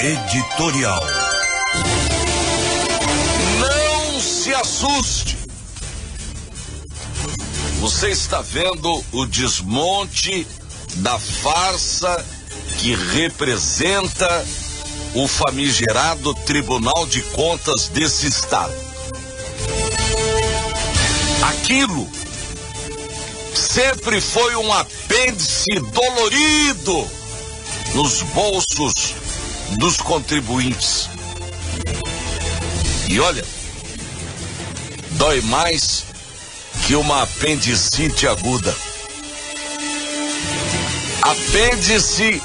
Editorial. Não se assuste. Você está vendo o desmonte da farsa que representa o famigerado Tribunal de Contas desse estado. Aquilo sempre foi um apêndice dolorido nos bolsos dos contribuintes. E olha, dói mais que uma apendicite aguda. Apêndice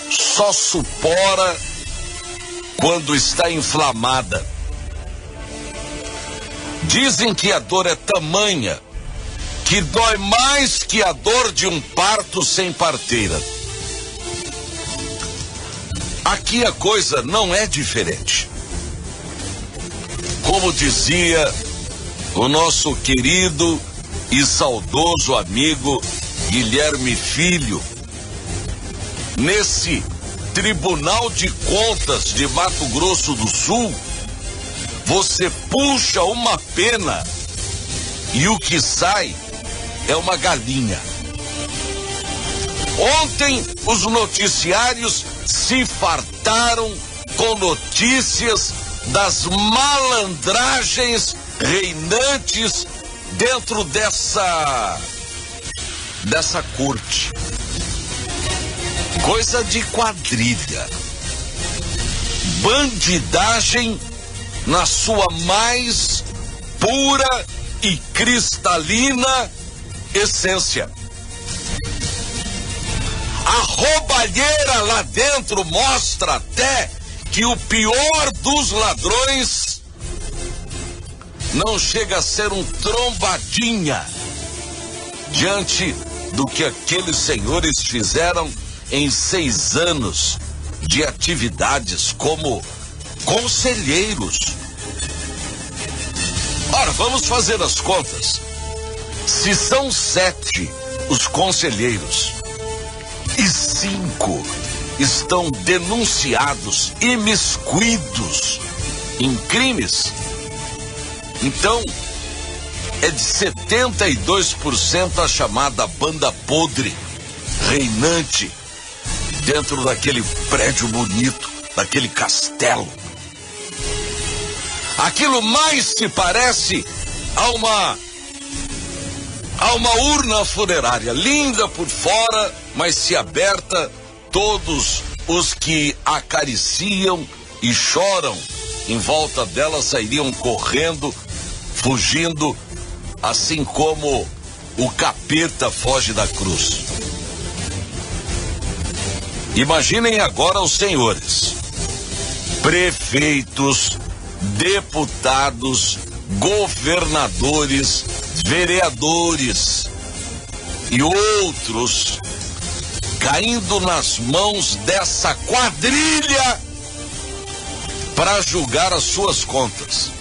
só supora quando está inflamada. Dizem que a dor é tamanha que dói mais que a dor de um parto sem parteira. Aqui a coisa não é diferente. Como dizia o nosso querido e saudoso amigo Guilherme Filho, nesse Tribunal de Contas de Mato Grosso do Sul, você puxa uma pena e o que sai é uma galinha. Ontem os noticiários se fartaram com notícias das malandragens reinantes dentro dessa corte. Coisa de quadrilha. Bandidagem na sua mais pura e cristalina essência. A roubalheira lá dentro mostra até que o pior dos ladrões não chega a ser um trombadinha diante do que aqueles senhores fizeram em 6 anos de atividades como conselheiros. Ora, vamos fazer as contas. Se são 7 os conselheiros e 5 estão denunciados, imiscuídos em crimes, então é de 72% a chamada banda podre, reinante, dentro daquele prédio bonito, daquele castelo. Aquilo mais se parece a uma urna funerária, linda por fora, mas se aberta, todos os que acariciam e choram em volta dela sairiam correndo, fugindo, assim como o capeta foge da cruz. Imaginem agora os senhores prefeitos, deputados, governadores, vereadores e outros caindo nas mãos dessa quadrilha para julgar as suas contas.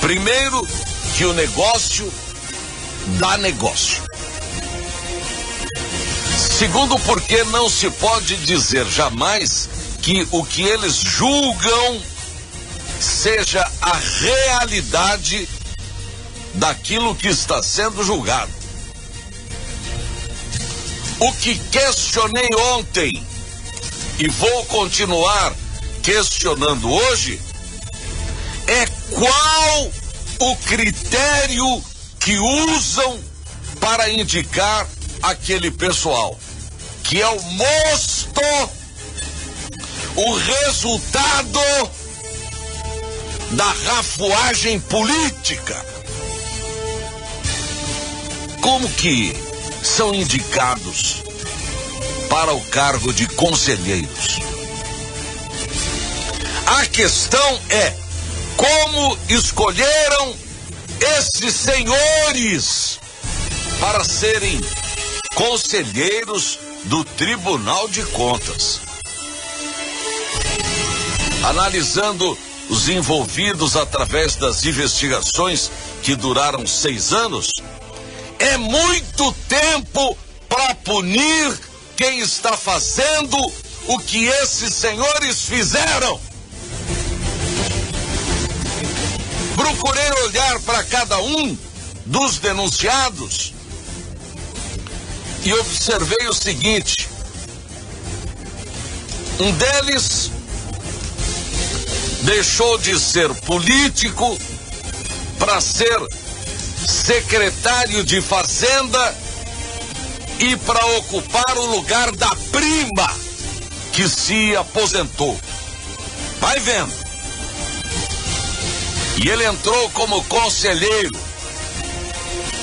Primeiro, que o negócio dá negócio. Segundo, porque não se pode dizer jamais que o que eles julgam seja a realidade daquilo que está sendo julgado. O que questionei ontem e vou continuar questionando hoje é qual o critério que usam para indicar aquele pessoal, que é o mosto, o resultado da rafuagem política. Como que são indicados para o cargo de conselheiros? A questão é como escolheram esses senhores para serem conselheiros do Tribunal de Contas. Analisando os envolvidos através das investigações que duraram 6 anos, é muito tempo para punir quem está fazendo o que esses senhores fizeram. Procurei olhar para cada um dos denunciados e observei o seguinte: um deles deixou de ser político para ser secretário de Fazenda e para ocupar o lugar da prima que se aposentou. Vai vendo. E ele entrou como conselheiro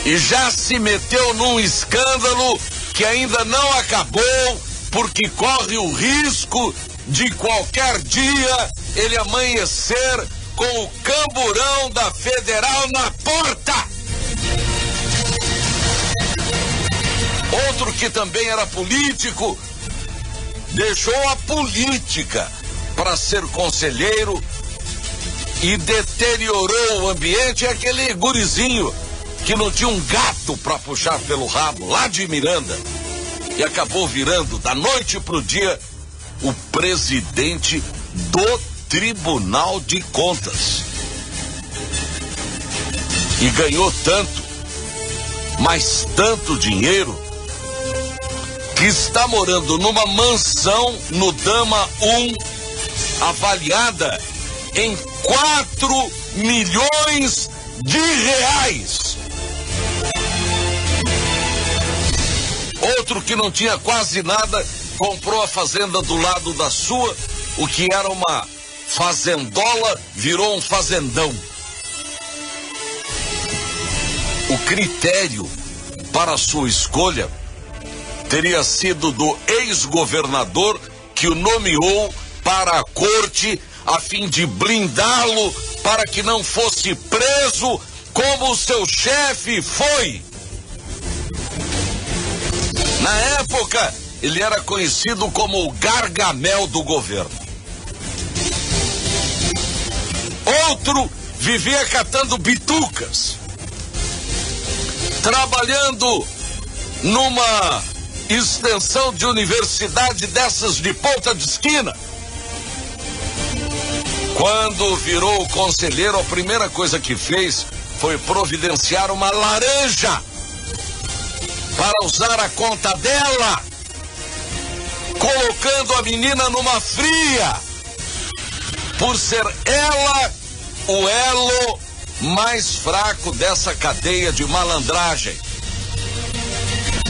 e já se meteu num escândalo que ainda não acabou, porque corre o risco de qualquer dia ele amanhecer com o camburão da Federal na porta. Outro que também era político deixou a política para ser conselheiro e deteriorou o ambiente. É aquele gurizinho que não tinha um gato para puxar pelo rabo, lá de Miranda, e acabou virando da noite pro dia o presidente do Tribunal de Contas. E ganhou tanto, mas tanto dinheiro, que está morando numa mansão no Dama 1, avaliada em 4 milhões de reais. Outro que não tinha quase nada, comprou a fazenda do lado da sua, o que era uma fazendola virou um fazendão. O critério para a sua escolha teria sido do ex-governador que o nomeou para a corte a fim de blindá-lo para que não fosse preso como o seu chefe foi. Na época, ele era conhecido como o Gargamel do governo. Outro vivia catando bitucas, trabalhando numa extensão de universidade dessas de ponta de esquina. Quando virou conselheiro, a primeira coisa que fez foi providenciar uma laranja para usar a conta dela, colocando a menina numa fria, por ser ela o elo mais fraco dessa cadeia de malandragem.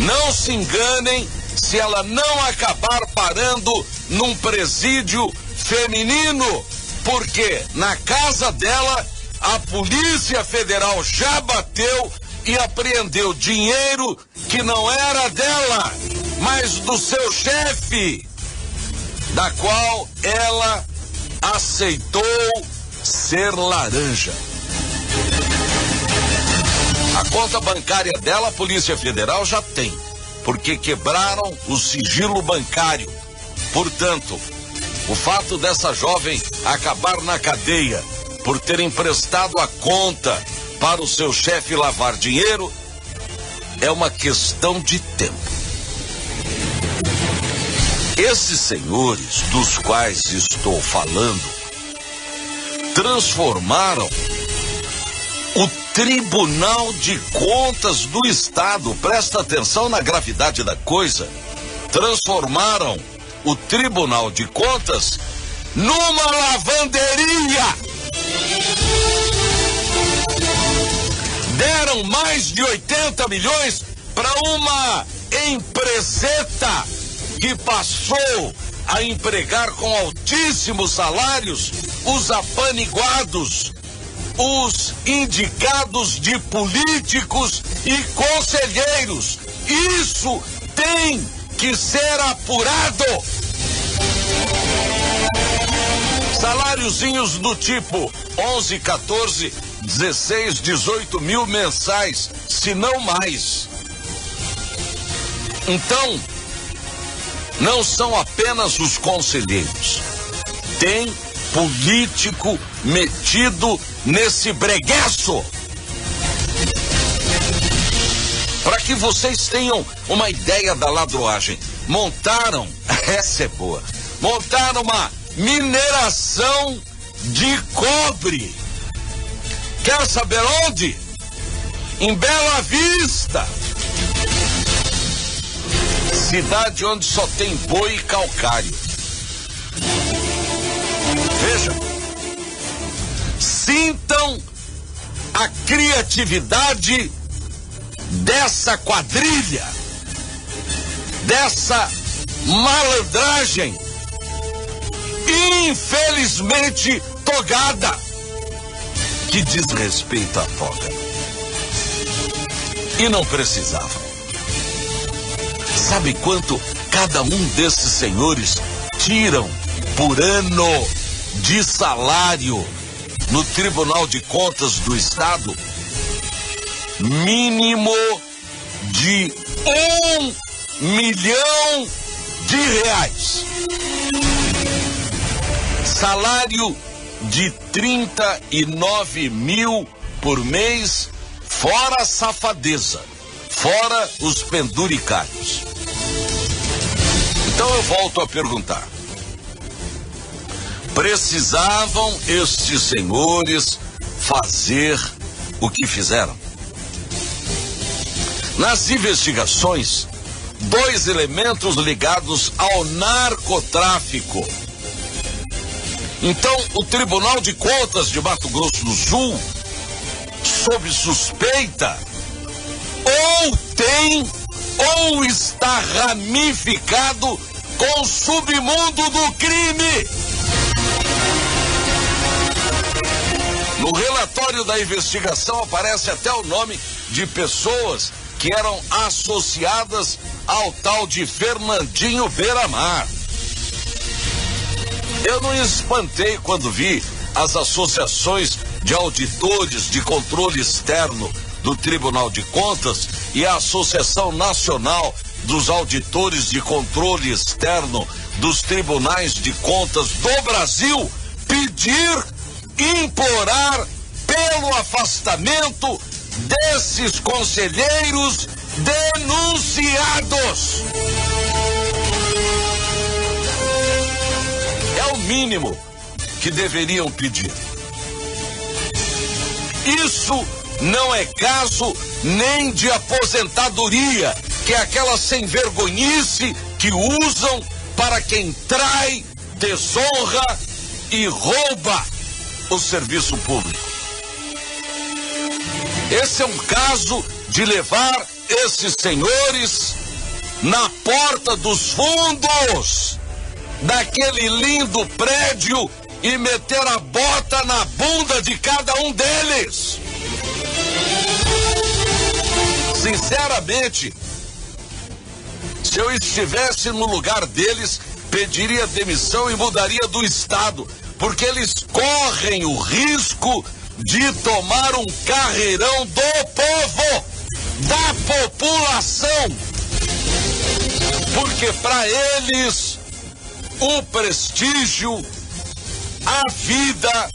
Não se enganem se ela não acabar parando num presídio feminino, porque na casa dela a Polícia Federal já bateu e apreendeu dinheiro que não era dela, mas do seu chefe, da qual ela aceitou ser laranja. A conta bancária dela, a Polícia Federal já tem, porque quebraram o sigilo bancário. Portanto, o fato dessa jovem acabar na cadeia por ter emprestado a conta para o seu chefe lavar dinheiro é uma questão de tempo. Esses senhores dos quais estou falando transformaram o Tribunal de Contas do Estado, presta atenção na gravidade da coisa, transformaram o Tribunal de Contas numa lavanderia. Deram mais de 80 milhões para uma empreseta que passou a empregar com altíssimos salários os apaniguados, os indicados de políticos e conselheiros. Isso tem que ser apurado. Saláriozinhos do tipo 11, 14, 16, 18 mil mensais, se não mais. Então, não são apenas os conselheiros. Tem político metido nesse bregueço. Para que vocês tenham uma ideia da ladroagem, montaram, essa é boa, montar uma mineração de cobre. Quer saber onde? Em Bela Vista. Cidade onde só tem boi e calcário. Veja. Sintam a criatividade dessa quadrilha, dessa malandragem, infelizmente togada, que diz respeito à toga. E não precisava. Sabe quanto cada um desses senhores tiram por ano de salário no Tribunal de Contas do Estado? Mínimo de R$1 milhão. Salário de 39 mil por mês, fora a safadeza, fora os penduricários. Então eu volto a perguntar: precisavam estes senhores fazer o que fizeram? Nas investigações, 2 elementos ligados ao narcotráfico. Então, o Tribunal de Contas de Mato Grosso do Sul, sob suspeita, ou tem ou está ramificado com o submundo do crime. No relatório da investigação aparece até o nome de pessoas que eram associadas ao tal de Fernandinho Beiramar. Eu não espantei quando vi as associações de auditores de controle externo do Tribunal de Contas e a Associação Nacional dos Auditores de Controle Externo dos Tribunais de Contas do Brasil pedir, implorar pelo afastamento desses conselheiros denunciados. É o mínimo que deveriam pedir. Isso não é caso nem de aposentadoria, que é aquela sem vergonhice que usam para quem trai, desonra e rouba o serviço público. Esse é um caso de levar esses senhores na porta dos fundos daquele lindo prédio e meter a bota na bunda de cada um deles. Sinceramente, se eu estivesse no lugar deles, pediria demissão e mudaria do estado, porque eles correm o risco de tomar um carreirão do povo, da população, porque para eles o prestígio, a vida,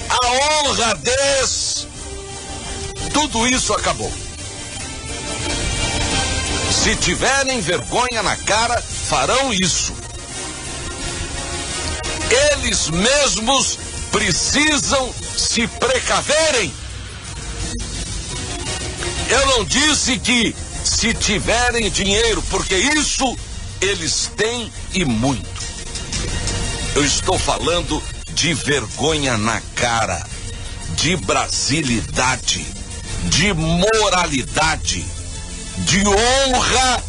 a honradez, tudo isso acabou. Se tiverem vergonha na cara, farão isso. Eles mesmos precisam se precaverem. Eu não disse que se tiverem dinheiro, porque isso eles têm e muito. Eu estou falando de vergonha na cara, de brasilidade, de moralidade, de honra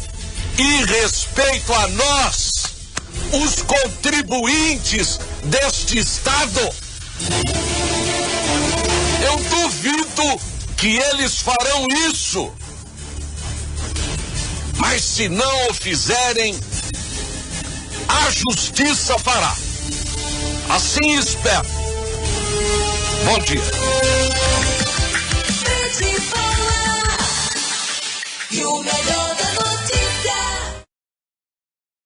e respeito a nós, os contribuintes deste estado. Eu duvido que eles farão isso. Mas se não o fizerem, a justiça fará. Assim espero. Bom dia. E o melhor da